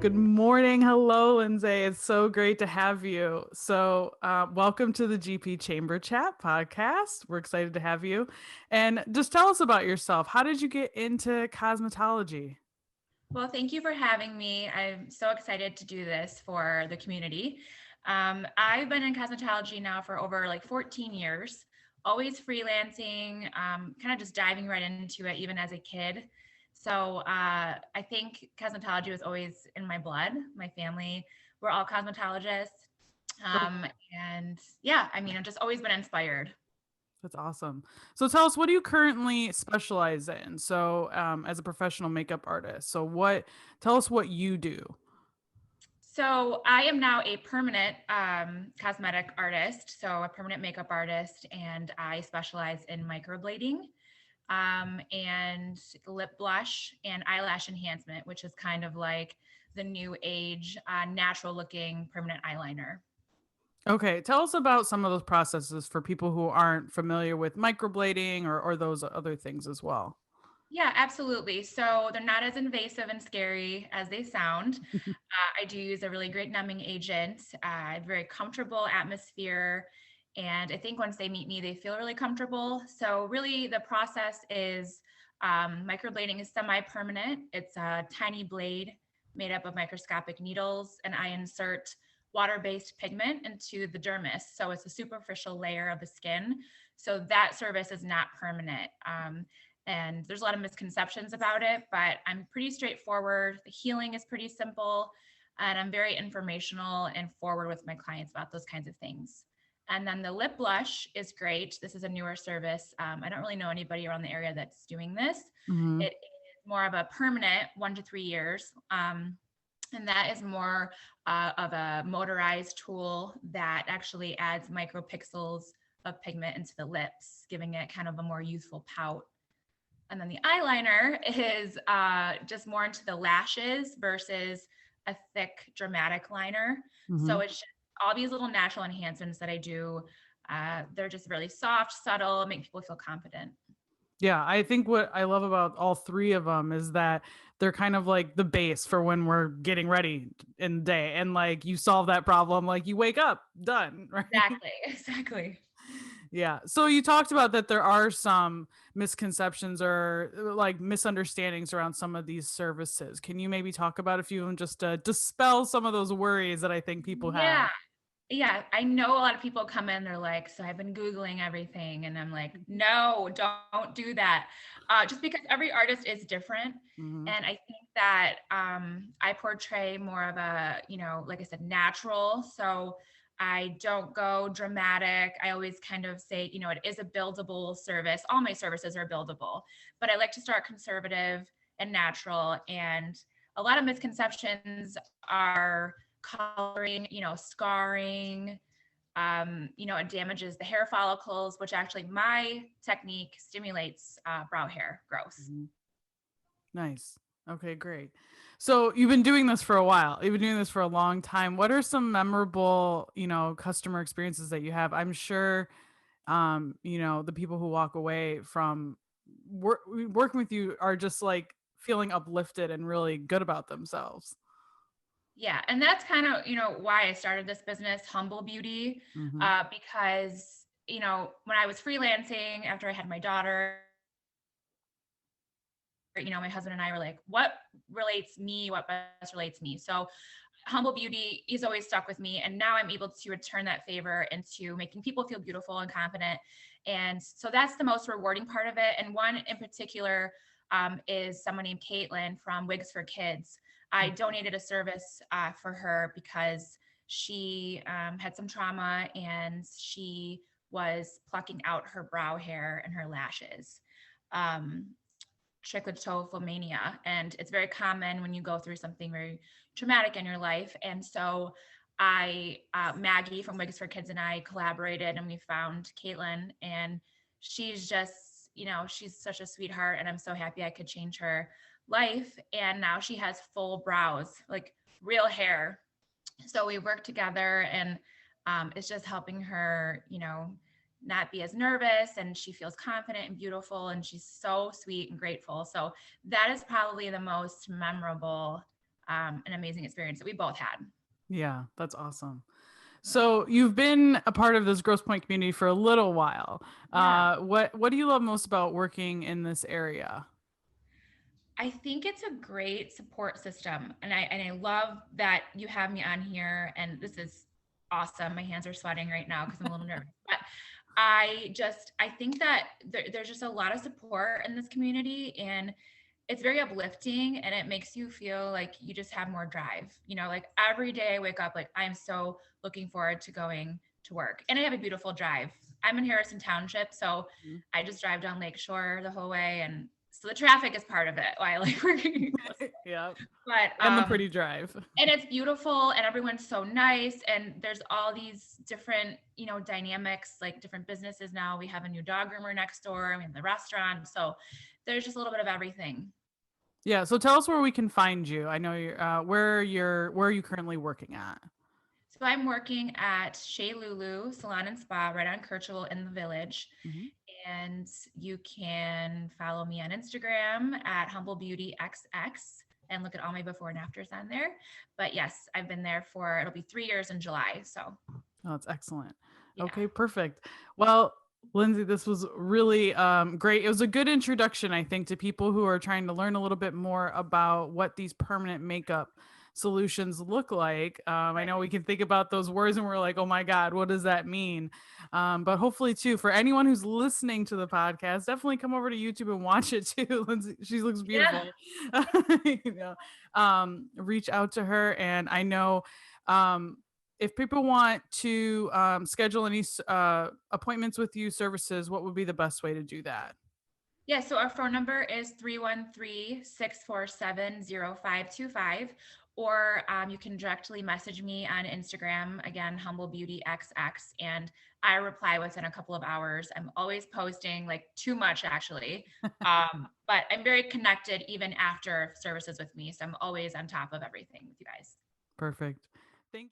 Good morning. Hello, Lindsay. It's so great to have you. Welcome to the GP Chamber Chat podcast. We're excited to have you. And just tell us about yourself. How did you get into cosmetology? Well, thank you for having me. I'm so excited to do this for the community. I've been in cosmetology now for over 14 years, always freelancing, kind of just diving right into it, even as a kid. I think cosmetology was always in my blood. My family, we're all cosmetologists. Um, and yeah, I've just always been inspired. That's awesome. So tell us, what do you currently specialize in? As a professional makeup artist. Tell us what you do. So I am now a permanent cosmetic artist, so a permanent makeup artist, and I specialize in microblading and lip blush and eyelash enhancement, which is kind of like the new age, natural looking permanent eyeliner. Okay, tell us about some of those processes for people who aren't familiar with microblading or those other things as well. Yeah, absolutely. So they're not as invasive and scary as they sound. I do use a really great numbing agent, very comfortable atmosphere. And I think once they meet me, they feel really comfortable. So really the process is microblading is semi-permanent. It's a tiny blade made up of microscopic needles, and I insert water-based pigment into the dermis. So it's a superficial layer of the skin. So that service is not permanent. And there's a lot of misconceptions about it, but I'm pretty straightforward. The healing is pretty simple, and I'm very informational and forward with my clients about those kinds of things. And then the lip blush is great. This is a newer service. I don't really know anybody around the area that's doing this. Mhm. It is more of a permanent 1 to 3 years. And that is more of a motorized tool that actually adds micropixels of pigment into the lips, giving it kind of a more youthful pout. And then the eyeliner is just more into the lashes versus a thick, dramatic liner. So Mhm. it's just all these little natural enhancements that I do. They're just really soft, subtle, make people feel confident. Yeah, I think what I love about all three of them is that they're kind of like the base for when we're getting ready in the day. And like you solve that problem, like you wake up, done, right? Exactly, exactly. Yeah. So you talked about that there are some misconceptions or like misunderstandings around some of these services. Can you maybe talk about a few of them just to dispel some of those worries that I think people have? Yeah. Yeah, I know a lot of people come in, they're like, so I've been Googling everything. And I'm like, no, don't do that. Just because every artist is different. Hmm. And I think that I portray more of a, like I said, natural. So I don't go dramatic. I always kind of say, it is a buildable service. All my services are buildable, but I like to start conservative and natural. And a lot of misconceptions are coloring, scarring, it damages the hair follicles, which actually my technique stimulates brow hair growth. Hmm. Nice. Okay, great. So you've been doing this for a while. You've been doing this for a long time. What are some memorable, customer experiences that you have? I'm sure, the people who walk away from working with you are just like feeling uplifted and really good about themselves. Yeah, and that's kind of, why I started this business, Humble Beauty, Hmm. because, when I was freelancing after I had my daughter, my husband and I were like, what relates me, what best relates me. So Humble Beauty is always stuck with me. And now I'm able to return that favor into making people feel beautiful and confident. And so that's the most rewarding part of it. And one in particular is someone named Caitlin from Wigs for Kids. I donated a service for her because she had some trauma and she was plucking out her brow hair and her lashes. Um, Trichotillomania, and it's very common when you go through something very traumatic in your life. And so Maggie from Wigs for Kids and I collaborated, and we found Caitlin, and she's just, she's such a sweetheart, and I'm so happy I could change her life. And now she has full brows, like real hair. So we work together, and it's just helping her, not be as nervous, and she feels confident and beautiful, and she's so sweet and grateful. So that is probably the most memorable an amazing experience that we both had. Yeah, that's awesome. Yeah. So you've been a part of this Grosse Pointe community for a little while. Yeah. What do you love most about working in this area? I think it's a great support system. And I love that you have me on here, and this is awesome. My hands are sweating right now because I'm a little nervous. But I think that there's just a lot of support in this community, and it's very uplifting, and it makes you feel like you just have more drive. Like every day I wake up like I'm so looking forward to going to work. And I have a beautiful drive. I'm in Harrison Township, so Mhm. I just drive down Lakeshore the whole way, and so the traffic is part of it why I like working close. Yeah, But and the pretty drive. and it's beautiful, and everyone's so nice, and there's all these different, dynamics, like different businesses now. We have a new dog groomer next door, we have the restaurant, so there's just a little bit of everything. Yeah, so tell us where we can find you. I know where are you currently working at? So I'm working at Chez LouLou Salon and Spa right on Kirchville in the Village. Mhm. And you can follow me on Instagram at Humble Beauty XX and look at all my before and afters on there. But yes, I've been there for, it'll be 3 years in July. So Oh, that's excellent. yeah. Okay, perfect. Well, Lindsay, this was really great. It was a good introduction, I think, to people who are trying to learn a little bit more about what these permanent makeup solutions look like. I Right. know we can think about those words and we're like, oh my God, what does that mean? But hopefully, too, for anyone who's listening to the podcast, definitely come over to YouTube and watch it too. Lindsay, she looks Yeah. beautiful. you know, reach out to her. And I know um, if people want to schedule any appointments with you, services, what would be the best way to do that? Yeah, so our phone number is 313-647-0525, or you can directly message me on Instagram, again, Humble Beauty XX, and I reply within a couple of hours. I'm always posting, like too much actually, but I'm very connected even after services with me, so I'm always on top of everything with you guys. Perfect.